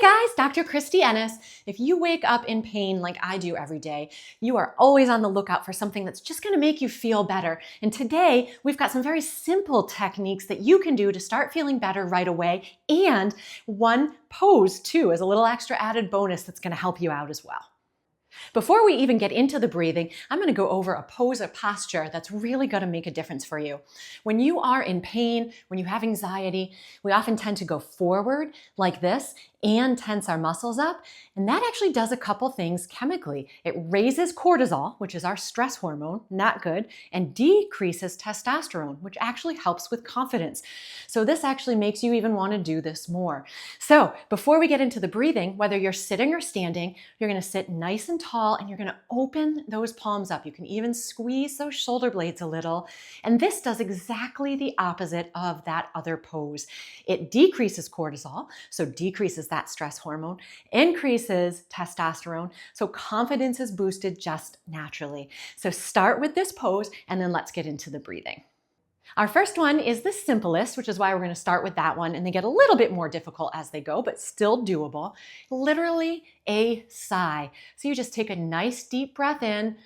Hey guys, Dr. Kristie Ennis. If you wake up in pain like I do every day, you are always on the lookout for something that's just going to make you feel better. And today, we've got some very simple techniques that you can do to start feeling better right away, and one pose too as a little extra added bonus that's going to help you out as well. Before we even get into the breathing, I'm going to go over a pose or posture that's really going to make a difference for you. When you are in pain, when you have anxiety, we often tend to go forward like this and tense our muscles up. And that actually does a couple things chemically. It raises cortisol, which is our stress hormone, not good, and decreases testosterone, which actually helps with confidence. So this actually makes you even want to do this more. So before we get into the breathing, whether you're sitting or standing, you're going to sit nice and tall and you're going to open those palms up. You can even squeeze those shoulder blades a little. And this does exactly the opposite of that other pose. It decreases cortisol, so decreases that stress hormone, increases testosterone, so confidence is boosted just naturally. So start with this pose and then let's get into the breathing. Our first one is the simplest, which is why we're going to start with that one, and they get a little bit more difficult as they go, but still doable. Literally a sigh. So you just take a nice deep breath in,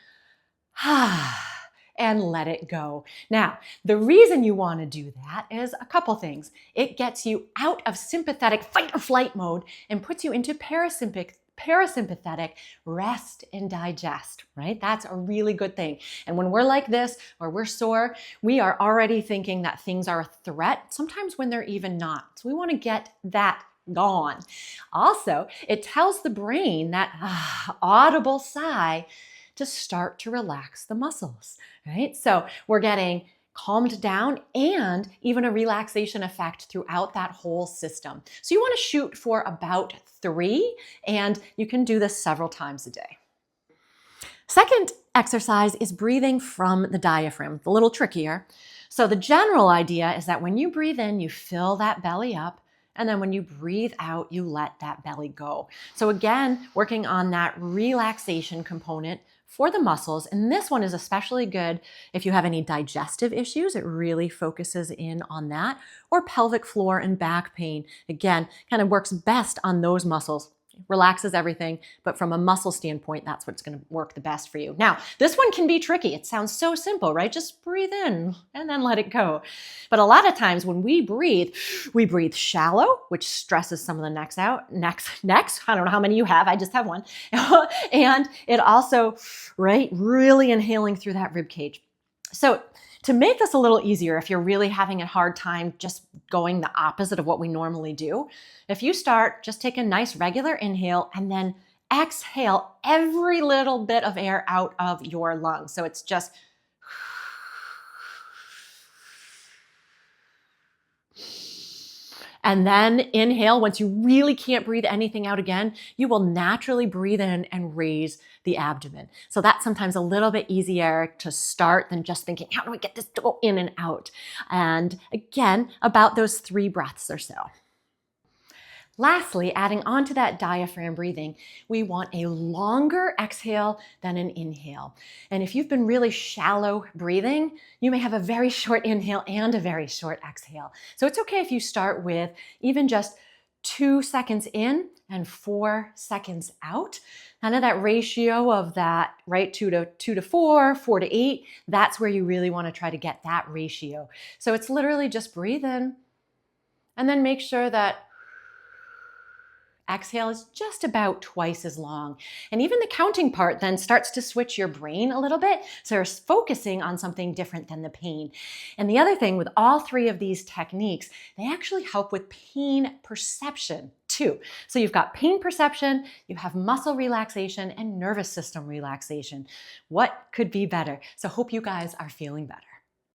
and let it go. Now, the reason you want to do that is a couple things. It gets you out of sympathetic fight or flight mode and puts you into parasympathetic rest and digest, right? That's a really good thing. And when we're like this or we're sore, we are already thinking that things are a threat, sometimes when they're even not. So we want to get that gone. Also, it tells the brain that audible sigh to start to relax the muscles, right? So we're getting calmed down and even a relaxation effect throughout that whole system. So you want to shoot for about 3, and you can do this several times a day. Second exercise is breathing from the diaphragm, a little trickier. So the general idea is that when you breathe in, you fill that belly up, and then when you breathe out, you let that belly go. So again, working on that relaxation component for the muscles. And this one is especially good if you have any digestive issues. It really focuses in on that. Or pelvic floor and back pain. Again, kind of works best on those muscles. Relaxes everything, but from a muscle standpoint, that's what's going to work the best for you. Now, this one can be tricky. It sounds so simple, right? Just breathe in and then let it go. But a lot of times when we breathe shallow, which stresses some of the necks out. Necks. I don't know how many you have. I just have one. And it also, right, really inhaling through that rib cage. So to make this a little easier, if you're really having a hard time just going the opposite of what we normally do, if you start, just take a nice regular inhale and then exhale every little bit of air out of your lungs. So it's just and then inhale. Once you really can't breathe anything out again, you will naturally breathe in and raise the abdomen. So that's sometimes a little bit easier to start than just thinking, how do I get this to go in and out? And again, about those 3 breaths or so. Lastly, adding on to that diaphragm breathing, we want a longer exhale than an inhale. And if you've been really shallow breathing, you may have a very short inhale and a very short exhale. So it's okay if you start with even just 2 seconds in and 4 seconds out. Kind of that ratio of that, right? 2 to 4, 4 to 8. That's where you really want to try to get that ratio. So it's literally just breathe in and then make sure that exhale is just about twice as long. And even the counting part then starts to switch your brain a little bit. So you're focusing on something different than the pain. And the other thing with all 3 of these techniques, they actually help with pain perception too. So you've got pain perception, you have muscle relaxation, and nervous system relaxation. What could be better? So hope you guys are feeling better.